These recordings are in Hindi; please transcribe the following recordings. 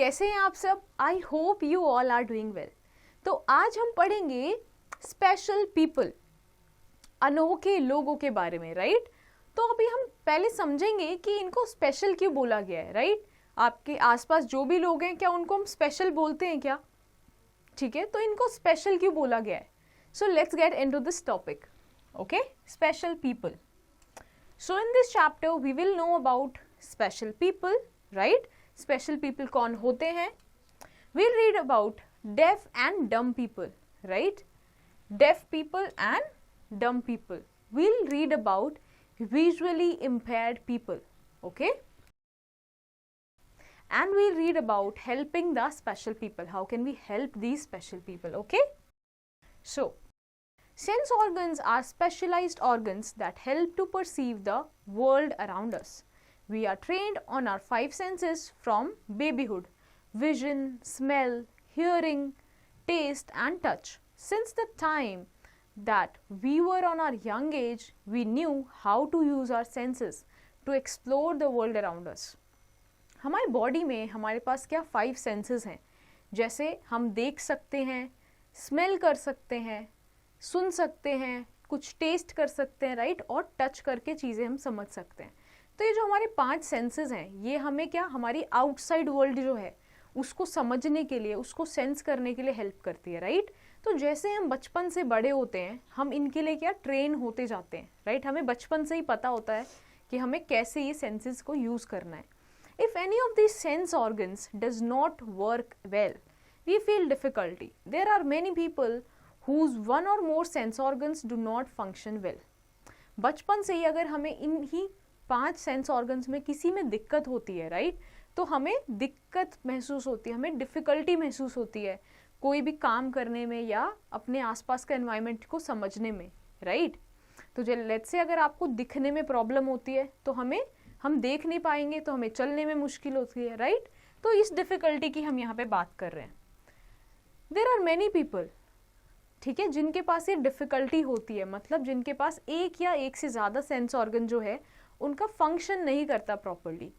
कैसे हैं आप सब? I hope you all are doing well. तो आज हम पढ़ेंगे स्पेशल पीपल, अनोखे लोगों के बारे में, राइट? तो अभी हम पहले समझेंगे कि इनको स्पेशल क्यों बोला गया है, राइट? आपके आसपास जो भी लोग हैं, क्या उनको हम स्पेशल बोलते हैं क्या? ठीक है, तो इनको स्पेशल क्यों बोला गया है? So let's get into this topic. Okay, special people. So in this chapter we will know about special people, right? Special people कौन होते हैं? We'll read about deaf and dumb people, right? Deaf people and dumb people. We'll read about visually impaired people, okay? And we'll read about helping the special people. How can we help these special people, okay? So, sense organs are specialized organs that help to perceive the world around us. We are trained on our 5 senses from babyhood: vision, smell, hearing, taste and touch. Since the time that we were on our young age, we knew how to use our senses to explore the world around us. हमारी बॉडी में हमारे पास क्या 5 सेंसेस हैं, जैसे हम देख सकते हैं, स्मेल कर सकते हैं, सुन सकते हैं, कुछ टेस्ट कर सकते हैं, राइट? और टच करके चीज़ें हम समझ सकते हैं। तो ये जो हमारे 5 सेंसेस हैं, ये हमें क्या, हमारी आउटसाइड वर्ल्ड जो है उसको समझने के लिए, उसको सेंस करने के लिए हेल्प करती है, राइट? तो जैसे हम बचपन से बड़े होते हैं, हम इनके लिए क्या ट्रेन होते जाते हैं, राइट? हमें बचपन से ही पता होता है कि हमें कैसे ये सेंसेस को यूज़ करना है। If any of this sense organs does not work well, we feel difficulty. There are many people whose one or more sense organs do not function well. बचपन से ही अगर हमें इन्हीं 5 सेंस ऑर्गन्स में किसी में दिक्कत होती है, राइट? तो हमें दिक्कत महसूस होती है, हमें डिफ़िकल्टी महसूस होती है कोई भी काम करने में या अपने आसपास का एनवायरनमेंट को समझने में, राइट? तो लेट्स से अगर आपको दिखने में प्रॉब्लम होती है तो हम देख नहीं पाएंगे, तो हमें चलने में मुश्किल होती है, राइट? तो इस डिफ़िकल्टी की हम यहाँ पे बात कर रहे हैं। देयर आर मैनी पीपल, ठीक है, जिनके पास ये डिफ़िकल्टी होती है, मतलब जिनके पास एक या एक से ज़्यादा सेंस ऑर्गन जो है उनका फंक्शन नहीं करता प्रॉपरली।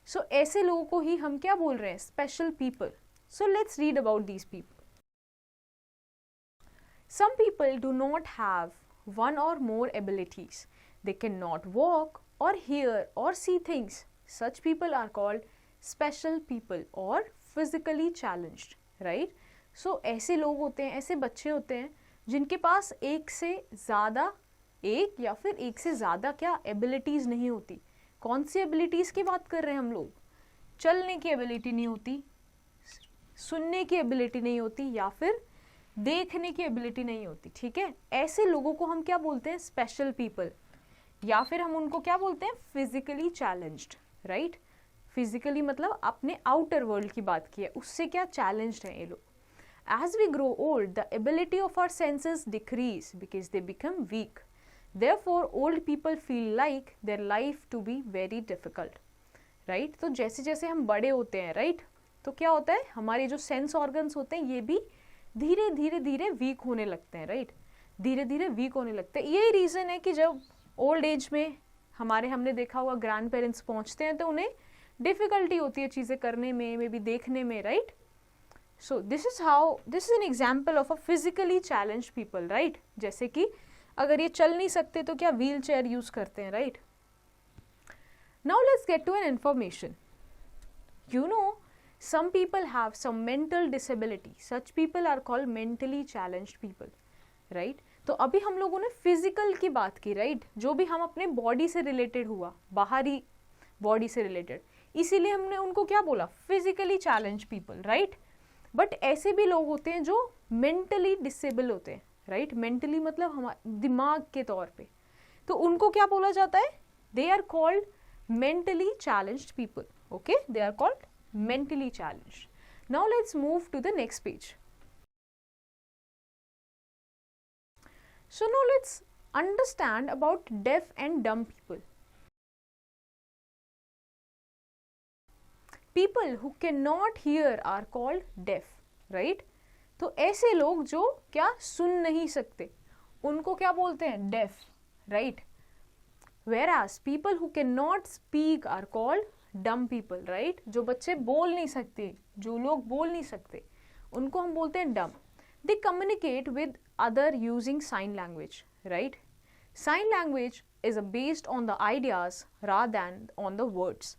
सो ऐसे लोगों को ही हम क्या बोल रहे हैं? Special people. So let's read about these people. Some people do not have one or more abilities. They cannot walk or hear or see things. Such people are called special people or physically challenged, right? So ऐसे लोग होते हैं, ऐसे बच्चे होते हैं जिनके पास एक या फिर एक से ज़्यादा क्या एबिलिटीज़ नहीं होती। कौन सी एबिलिटीज़ की बात कर रहे हैं हम लोग? चलने की एबिलिटी नहीं होती, सुनने की एबिलिटी नहीं होती, या फिर देखने की एबिलिटी नहीं होती, ठीक है? ऐसे लोगों को हम क्या बोलते हैं? Special people. या फिर हम उनको क्या बोलते हैं? Physically challenged, right? फिजिकली मतलब अपने आउटर वर्ल्ड की बात की है, उससे क्या चैलेंज्ड हैं ये लोग। As we grow old, the ability of our senses decrease because they become weak. Therefore, old people feel like their life to be very difficult. Right? तो जैसे जैसे हम बड़े होते हैं, राइट? तो क्या होता है, हमारे जो सेंस ऑर्गन्स होते हैं ये भी धीरे धीरे वीक होने लगते हैं, राइट? धीरे धीरे वीक होने लगते हैं। यही रीज़न है कि जब ओल्ड एज में हमने देखा होगा ग्रैंड पेरेंट्स पहुँचते हैं तो उन्हें डिफ़िकल्टी होती है चीज़ें करने में, मे बी देखने में, right? So this is an example of a physically challenged people, right? जैसे कि अगर ये चल नहीं सकते तो क्या व्हील चेयर यूज करते हैं, right? Now let's get to an information. You know, some people have some mental disability. Such people are called mentally challenged people, right? तो अभी हम लोगों ने फिजिकल की बात की, right? जो भी हम अपने बॉडी से रिलेटेड हुआ, बाहरी बॉडी से रिलेटेड, इसीलिए हमने उनको क्या बोला? Physically challenged people, right? But ऐसे भी लोग होते हैं जो मेंटली डिसेबल होते हैं, राइट? मेंटली मतलब हमारे दिमाग के तौर पे, तो उनको क्या बोला जाता है? They are called mentally challenged people, okay? They are called mentally challenged. Now let's move to the next page. So now let's understand about deaf and dumb people. People who cannot hear are called deaf, right? तो ऐसे लोग जो क्या सुन नहीं सकते उनको क्या बोलते हैं? deaf, right? Whereas people who cannot speak are called dumb people, right, जो बच्चे बोल नहीं सकते, जो लोग बोल नहीं सकते, उनको हम बोलते हैं डम. They communicate with other using sign language, right? Sign language is based on the ideas rather than on the words.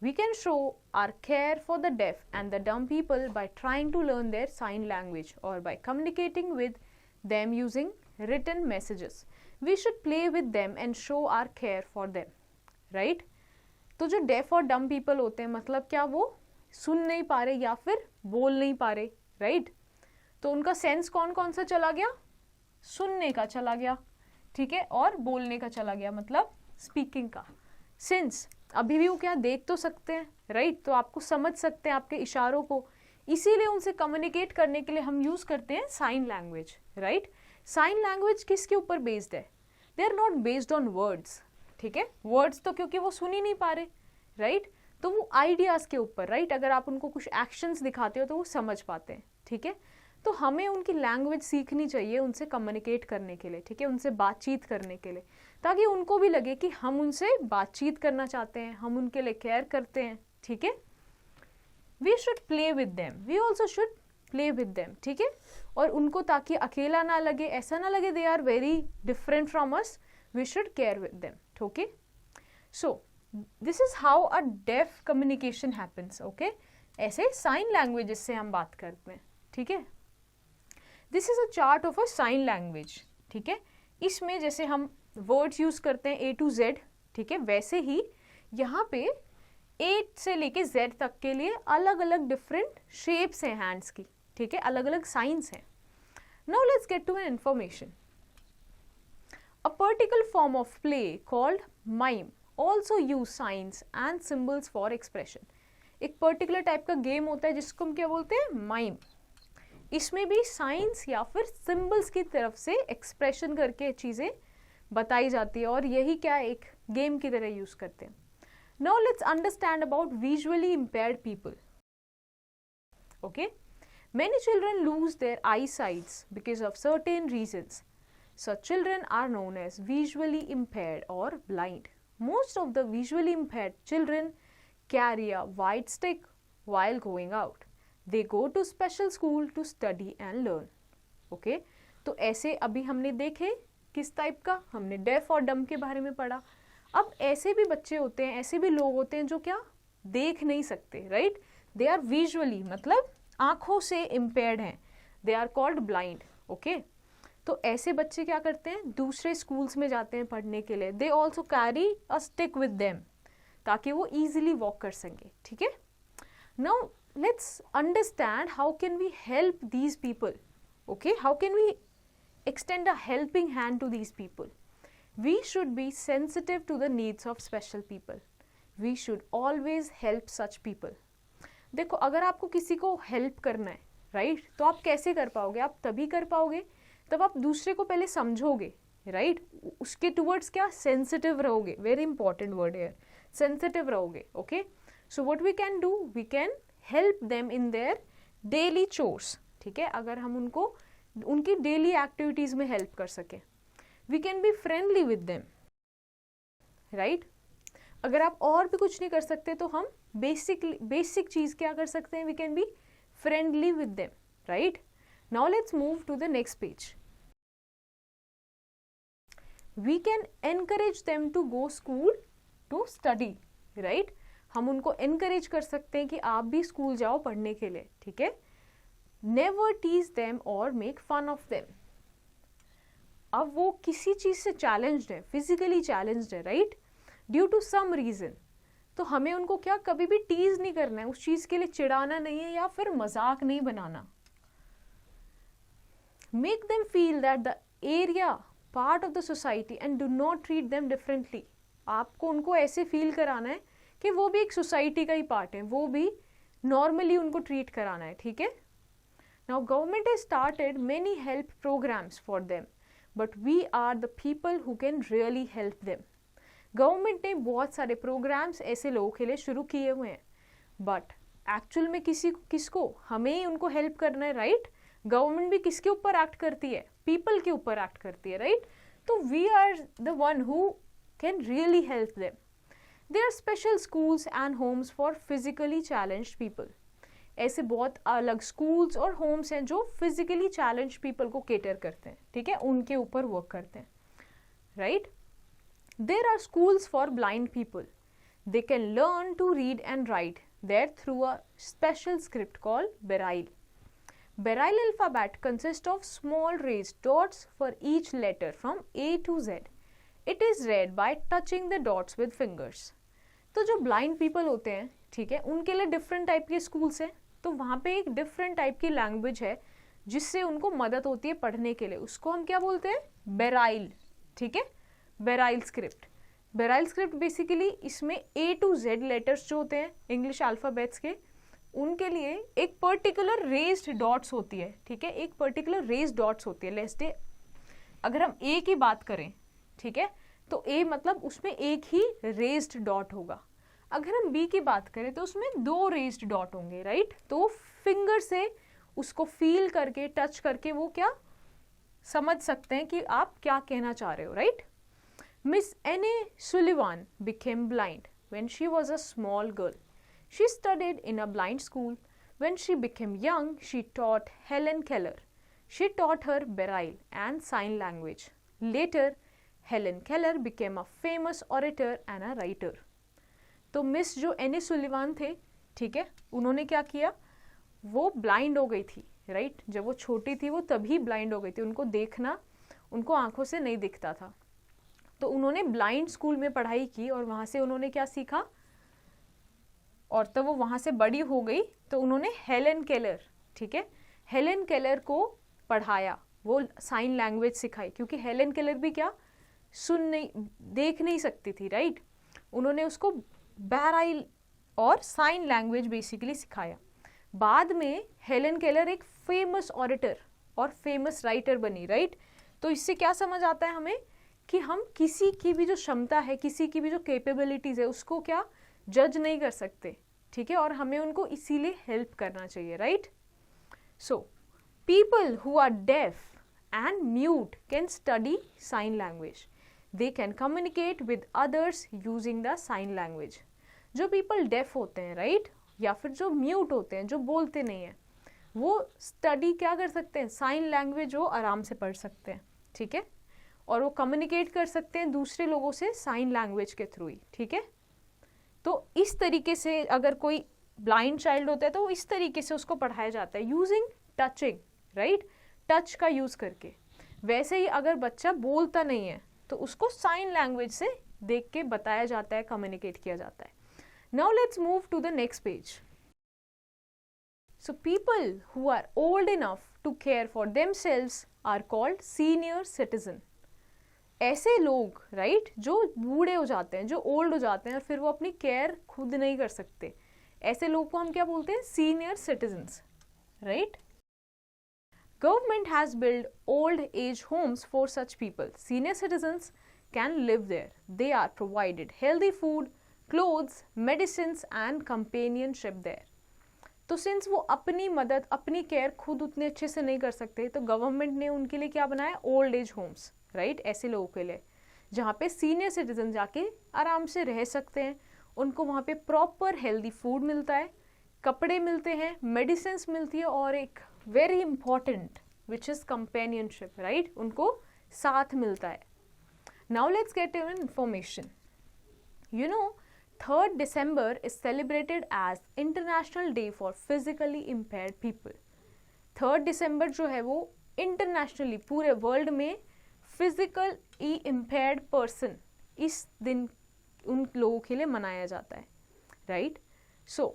We can show our care for the deaf and the dumb people by trying to learn their sign language or by communicating with them using written messages. We should play with them and show our care for them, right? तो जो deaf और dumb people होते हैं, मतलब क्या, वो सुन नहीं पा रहे या फिर बोल नहीं पा रहे, right? तो उनका सेंस कौन कौन सा चला गया? सुनने का चला गया, ठीक है, और बोलने का चला गया, मतलब स्पीकिंग का. सिंस अभी भी वो क्या देख तो सकते हैं, राइट, तो आपको समझ सकते हैं आपके इशारों को, इसीलिए उनसे कम्युनिकेट करने के लिए हम यूज करते हैं sign language, right. Sign language किसके ऊपर बेस्ड है? They are not based on words, ठीक है, वर्ड्स तो क्योंकि वो सुन ही नहीं पा रहे, राइट, तो वो आइडियाज के ऊपर, राइट, अगर आप उनको कुछ एक्शंस दिखाते हो तो वो समझ पाते हैं, ठीक है. तो हमें उनकी लैंग्वेज सीखनी चाहिए उनसे कम्युनिकेट करने के लिए, ठीक है, उनसे बातचीत करने के लिए, ताकि उनको भी लगे कि हम उनसे बातचीत करना चाहते हैं, हम उनके लिए केयर करते हैं, ठीक है. We should play with them, we also should play with them, ठीक है, और उनको ताकि अकेला ना लगे, ऐसा ना लगे they are very different from us, we should care with them, okay. So this is how a deaf communication happens, okay. ऐसे साइन लैंग्वेजेस से हम बात करते हैं, ठीक है. This is a chart of a sign language, ठीक है. इसमें जैसे हम वर्ड्स यूज करते हैं A to Z, ठीक है, वैसे ही यहाँ पे A से लेके Z तक के लिए अलग अलग डिफरेंट शेप्स हैं हैंड्स की, ठीक है, अलग अलग साइंस हैं. Now let's get to an information. A particular form of play called mime also use signs and symbols for expression. एक पर्टिकुलर टाइप का गेम होता है जिसको हम क्या बोलते हैं? माइम. इसमें भी साइंस या फिर सिंबल्स की तरफ से एक्सप्रेशन करके चीज़ें बताई जाती है, और यही क्या एक गेम की तरह यूज करते हैं. Now let's understand about visually impaired people. Okay, many children lose their eye sights because of certain reasons. Such children are known as visually impaired or blind. Most of the visually impaired children carry a white stick while going out. They go to special school to study and learn. Okay? तो ऐसे अभी हमने देखे किस टाइप का, हमने डेफ और डम के बारे में पढ़ा. अब ऐसे भी बच्चे होते हैं, ऐसे भी लोग होते हैं जो क्या देख नहीं सकते, राइट. दे आर विजुअली, मतलब आंखों से इम्पेयर्ड हैं, they are called blind. Okay, तो ऐसे बच्चे क्या करते हैं? दूसरे स्कूल्स में जाते हैं पढ़ने के लिए. They also carry a stick with them, ताकि वो ईजिली वॉक कर सकें, ठीक है. Now let's understand how can we help these people. Okay, how can we extend a helping hand to these people? We should be sensitive to the needs of special people. We should always help such people. देखो, अगर आपको किसी को हेल्प करना है, राइट, तो आप कैसे कर पाओगे? आप तभी कर पाओगे तब आप दूसरे को पहले समझोगे, राइट, उसके टुवर्ड्स क्या सेंसिटिव रहोगे. वेरी इंपॉर्टेंट वर्ड है, सेंसिटिव रहोगे. Okay, so what we can do, we can help them in their daily chores, ठीक है. अगर हम उनको उनकी डेली एक्टिविटीज में हेल्प कर सके. We can be friendly with them, right. अगर आप और भी कुछ नहीं कर सकते तो हम बेसिक चीज क्या कर सकते हैं? We can be friendly with them, right. Now let's move to the next page. We can encourage them to go school to study, right. हम उनको एनकरेज कर सकते हैं कि आप भी स्कूल जाओ पढ़ने के लिए, ठीक है. नेवर टीज देम और मेक फन ऑफ देम. अब वो किसी चीज से चैलेंज्ड है, फिजिकली चैलेंज्ड है, right, due to some reason, तो हमें उनको क्या कभी भी टीज नहीं करना है, उस चीज के लिए चिढ़ाना नहीं है या फिर मजाक नहीं बनाना. Make them feel that they are a part of the society and do not treat them differently. आपको उनको ऐसे फील कराना है कि वो भी एक सोसाइटी का ही पार्ट है, वो भी नॉर्मली उनको ट्रीट कराना है, ठीक है. Now government has started many help programs for them, but we are the people who can really help them. Government ने बहुत सारे प्रोग्राम्स ऐसे लोगों के लिए शुरू किए हुए हैं, बट एक्चुअल में किसको हमें ही उनको हेल्प करना है, राइट. गवर्नमेंट भी किसके ऊपर एक्ट करती है? पीपल के ऊपर एक्ट करती है, राइट. तो we are the one who can really help them. There are special schools and homes for physically challenged people. ऐसे बहुत अलग schools और homes हैं जो physically challenged people को cater करते हैं, ठीक है, उनके ऊपर work करते हैं, right? There are schools for blind people. They can learn to read and write there through a special script called Braille. Braille alphabet consists of small raised dots for each letter from A to Z. It is read by touching the dots with fingers. तो जो blind people होते हैं, ठीक है, उनके लिए different type के schools हैं, तो वहाँ पे एक different type की language है जिससे उनको मदद होती है पढ़ने के लिए. उसको हम क्या बोलते हैं? Braille, ठीक है, Braille script. Braille script basically इसमें A to Z लेटर्स जो होते हैं इंग्लिश अल्फ़ाबेट्स के, उनके लिए एक पर्टिकुलर रेज्ड डॉट्स होती है, ठीक है, एक पर्टिकुलर रेज्ड डॉट्स होती है. लेट्स से अगर हम A की बात करें, ठीक है, तो A मतलब उसमें एक ही रेज्ड डॉट होगा. अगर हम B की बात करें तो उसमें 2 रेज्ड डॉट होंगे, राइट. तो फिंगर से उसको फील करके, टच करके वो क्या समझ सकते हैं कि आप क्या कहना चाह रहे हो, right. Miss Anne Sullivan became blind when she was a small girl. She studied in a blind school. When she became young, she taught Helen Keller. She taught her Braille and sign language. Later, Helen Keller became a famous orator and a writer. तो मिस जो एनी सुलिवान थे, ठीक है, उन्होंने क्या किया, वो ब्लाइंड हो गई थी, राइट. जब वो छोटी थी वो तभी ब्लाइंड हो गई थी, उनको देखना, उनको आंखों से नहीं दिखता था. तो उन्होंने ब्लाइंड स्कूल में पढ़ाई की और वहाँ से उन्होंने क्या सीखा, और तब वो वहाँ से बड़ी हो गई तो उन्होंने हेलन केलर, ठीक है, हेलन केलर को पढ़ाया, वो साइन लैंग्वेज सिखाई, क्योंकि हेलन केलर भी क्या सुन नहीं, देख नहीं सकती थी, राइट. उन्होंने उसको ब्राइल और साइन लैंग्वेज बेसिकली सिखाया. बाद में हेलन केलर एक फेमस ऑरेटर और फेमस राइटर बनी, राइट. तो इससे क्या समझ आता है हमें कि हम किसी की भी जो क्षमता है, किसी की भी जो कैपेबिलिटीज है, उसको क्या जज नहीं कर सकते, ठीक है, और हमें उनको इसीलिए हेल्प करना चाहिए, right. So people who are deaf and mute can study sign language. They can communicate with others using the sign language. जो पीपल डेफ होते हैं, राइट, या फिर जो म्यूट होते हैं, जो बोलते नहीं हैं, वो स्टडी क्या कर सकते हैं, साइन लैंग्वेज वो आराम से पढ़ सकते हैं, ठीक है, और वो कम्युनिकेट कर सकते हैं दूसरे लोगों से साइन लैंग्वेज के थ्रू ही, ठीक है. तो इस तरीके से अगर कोई ब्लाइंड चाइल्ड होता है तो इस तरीके से उसको पढ़ाया जाता है, यूजिंग टचिंग, राइट, टच का यूज करके. वैसे ही अगर बच्चा बोलता नहीं है तो उसको साइन लैंग्वेज से देख के बताया जाता है, कम्युनिकेट किया जाता है. Now let's move to the next page. So people who are old enough to care for themselves are called senior citizen. ऐसे लोग, राइट, जो बूढ़े हो जाते हैं, जो ओल्ड हो जाते हैं और फिर वो अपनी केयर खुद नहीं कर सकते, ऐसे लोग को हम क्या बोलते हैं, senior citizens, right. Government has build old age homes for such people. Senior citizens can live there. They are provided healthy food, clothes, medicines and companionship there. तो सिंस वो अपनी मदद, अपनी केयर खुद उतने अच्छे से नहीं कर सकते, तो गवर्नमेंट ने उनके लिए क्या बनाया, ओल्ड एज होम्स, राइट, ऐसे लोगों के लिए, जहाँ पे सीनियर सिटीजन जाके आराम से रह सकते हैं. उनको वहाँ पे प्रॉपर हेल्दी फूड मिलता है, कपड़े मिलते हैं, मेडिसिन मिलती है, और एक very important which is companionship, right, उनको साथ मिलता है. Now let's get an information. You know 3rd December is celebrated as International Day for Physically Impaired People. 3rd December जो है वो इंटरनेशनली पूरे वर्ल्ड में फिजिकली इम्पेयर्ड पर्सन इस दिन उन लोगों के लिए मनाया जाता है, right. So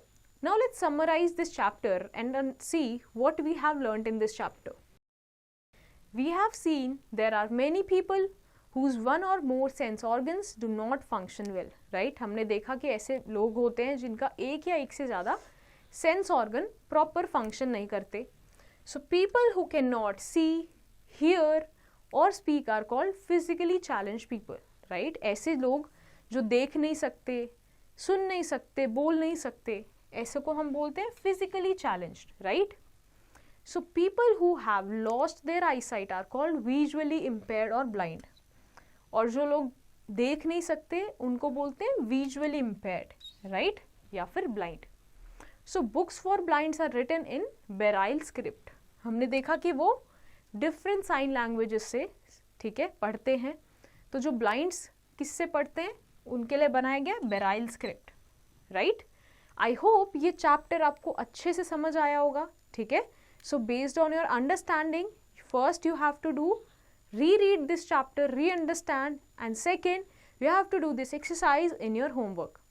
now let's summarise this chapter and see what we have learned in this chapter. We have seen there are many people whose one or more sense organs do not function well, right. हमने देखा कि ऐसे लोग होते हैं जिनका एक या एक से ज़्यादा सेंस ऑर्गन प्रॉपर फंक्शन नहीं करते. सो पीपल हु कैन नॉट सी, हियर और speak are called physically challenge people, right. ऐसे लोग जो देख नहीं सकते, सुन नहीं सकते, बोल नहीं सकते, ऐसे को हम बोलते हैं physically challenged, right. So people who have lost their eyesight are called visually impaired और ब्लाइंड. और जो लोग देख नहीं सकते उनको बोलते हैं विजुअली इम्पेयर्ड, राइट, या फिर blind. So books for blinds are written in Braille script. हमने देखा कि वो डिफरेंट साइन लैंग्वेजेस से, ठीक है, पढ़ते हैं. तो जो ब्लाइंड्स किससे पढ़ते हैं उनके लिए बनाया गया बेराइल स्क्रिप्ट, राइट. आई होप ये चैप्टर आपको अच्छे से समझ आया होगा, ठीक है. So based on your understanding, first you have to do reread this chapter, re-understand, and second you have to do this exercise in your homework.